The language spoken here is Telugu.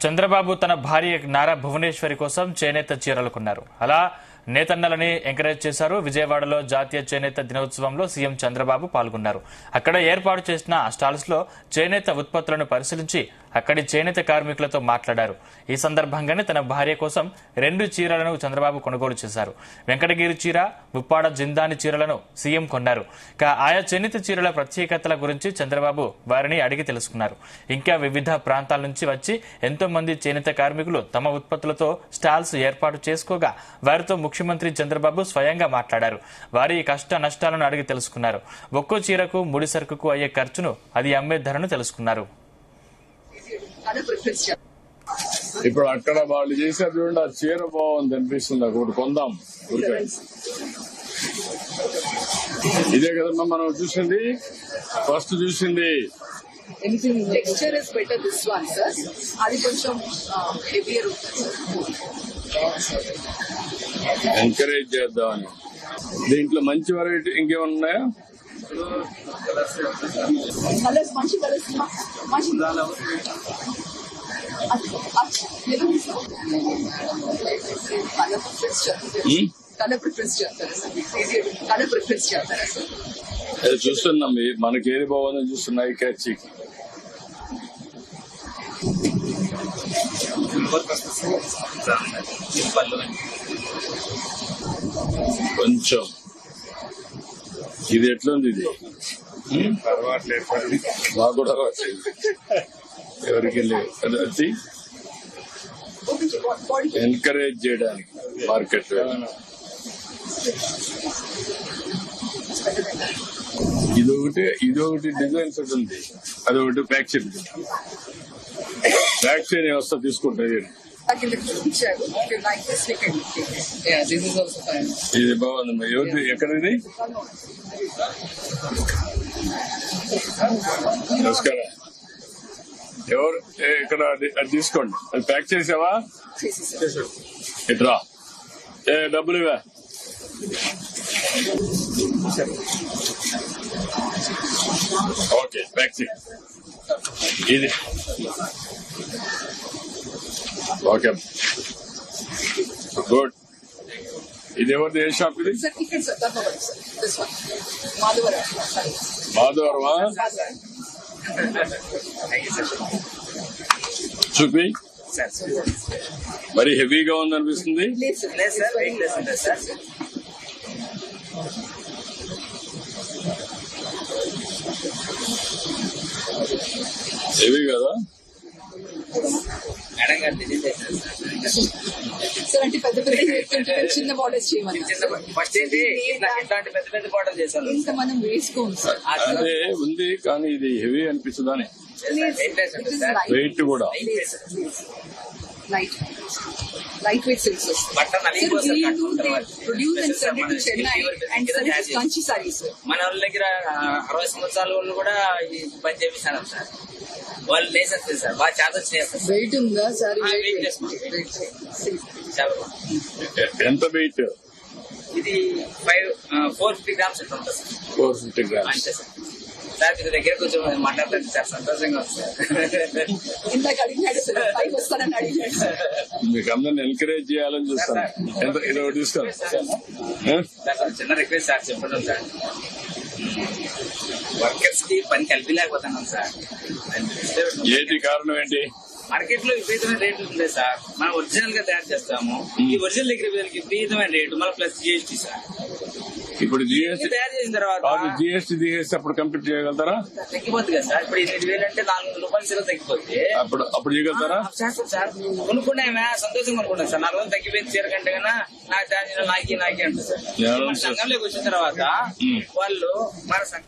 చంద్రబాబు తన భార్య నారా భువనేశ్వరి కోసం చేనేత చీరలు కొన్నారు. అలా నేతన్నలని ఎంకరేజ్ చేశారు. విజయవాడలో జాతీయ చేనేత దినోత్సవంలో సీఎం చంద్రబాబు పాల్గొన్నారు. అక్కడ ఏర్పాటు చేసిన స్టాల్స్ లో చేనేత ఉత్పత్తులను పరిశీలించి అక్కడి చేనేత కార్మికులతో మాట్లాడారు. ఈ సందర్భంగానే తన భార్య కోసం 2 చీరలను చంద్రబాబు కొనుగోలు చేశారు. వెంకటగిరి చీర, ఉప్పాడ జిందాని చీరలను సీఎం కొన్నారు. ఆయా చేనేత చీరల ప్రత్యేకతల గురించి చంద్రబాబు వారిని అడిగి తెలుసుకున్నారు. ఇంకా వివిధ ప్రాంతాల నుంచి వచ్చి ఎంతో మంది చేనేత కార్మికులు తమ ఉత్పత్తులతో స్టాల్స్ ఏర్పాటు చేసుకోగా వారితో ముఖ్యమంత్రి చంద్రబాబు స్వయంగా మాట్లాడారు. వారి కష్ట నష్టాలను అడిగి తెలుసుకున్నారు. ఒక్కో చీరకు ముడి సరుకుకు అయ్యే ఖర్చును, అది అమ్మే ధరను తెలుసుకున్నారు. ఇప్పుడు అక్కడ వాళ్ళు చేసేది చూడండి, ఆ చీర బాగుంది అనిపిస్తుంది, ఒకటి కొందాం. ఇదే కదమ్మా మనం చూసింది, ఫస్ట్ చూసింది. Texture is better this one sir, అది కొంచెం హెవియర్ ఉంటుంది. ఎంకరేజ్ చేద్దామని. దీంట్లో మంచి వెరైటీ ఇంకేమన్నా ఉన్నాయా? కలర్స్ మంచి కలర్స్ మంచి కలర్ ప్రిఫరెన్స్ చేస్తారా సార్? అది చూస్తున్నాం, మనకి ఏది బాగుందని చూస్తున్నాయి. క్యాచ్ కొంచెం ఇది ఎట్లుంది, ఇది మాకు కూడా ఎవరికి లేదు. అది ఎంకరేజ్ చేయడానికి మార్కెట్. ఇదొకటి డిజైన్ సెట్ ఉంది, అదొకటి ప్యాక్ చేయండి. ప్యాక్ చేయని వ్యవస్థ తీసుకుంటాయి. ఇది బాగుందమ్మా. ఎవరి ఎక్కడిది? నమస్కారం. ఎవరు ఇక్కడ? అది తీసుకోండి. అది ప్యాక్ చేసావా? ఇట్రా, డబ్బులు ఇవా. ఓకే, ప్యాక్ చేయి. ఇది ఓకే, గుడ్. ఇది ఎవరిది? ఏ షాప్ ఇది? మాధవరమా? చూపి. మరి హెవీగా ఉందనిపిస్తుంది. హెవీ కదా? అంటే పెద్ద చిన్న బార్డర్స్ చేయమని ఇంత మనం వేసుకోము సార్. అదే ఉంది, కానీ ఇది హెవీ అనిపిస్తుందని. వెయిట్ కూడా light weight silks produce and send to Chennai and service Kanchi saris. మన వాళ్ళ దగ్గర 60 సంవత్సరాల వాళ్ళు కూడా ఈ పని చేపిస్తారు సార్. వాళ్ళు లేసేస్తారు సార్, బాగా చేత వచ్చేస్తారు. వెయిట్ ఉందా సార్? ఎంత వెయిట్? ఇది 450 గ్రామ్స్ ఉంటుంది సార్. 450 గ్రామ్స్ అంతే సార్. సార్ మీ దగ్గర కొంచెం మాట్లాడతాను సార్, సంతోషంగా ఉంది సార్. ఇందాక అడిగినాడు సార్, పైకి వస్తానని అడిగినాడు సార్. మీకు అందరిని ఎంకరేజ్ చేయాలని చూస్తాను. ఎంత ఇది తీసుకోండి. చిన్న రిక్వెస్ట్ సార్, చెప్పండి సార్. వర్కర్స్ కి పని కలిపిలేకపోతున్నాం సార్. ఏంటి కారణం? ఏంటి? మార్కెట్ లో విపరీతమైన రేట్లు ఉంది సార్. మనం ఒరిజినల్ గా తయారు చేస్తాము. ఈ ఒరిజినల్ దగ్గర విపరీతమైన రేటు, మళ్ళీ ప్లస్ GST సార్. ఇప్పుడు GST తయారు చేసిన తర్వాత GST దిగేస్తే అప్పుడు కంప్లీట్ చేయగలుగుతారా? తగ్గిపోతుంది కదా సార్. ఇప్పుడు 8,000 అంటే 400 రూపాయలు సీర తగ్గిపోతే అప్పుడు చేయగలుగుతారా? చేస్తాం సార్. కొనుక్కున్నామే సంతోషంగా కొనుక్కున్నాం సార్. 4 రోజులు తగ్గిపోయింది చీర కంటే కన్నా నాకు నాకే అంటారు సార్. సంఘంలోకి వచ్చిన తర్వాత వాళ్ళు మన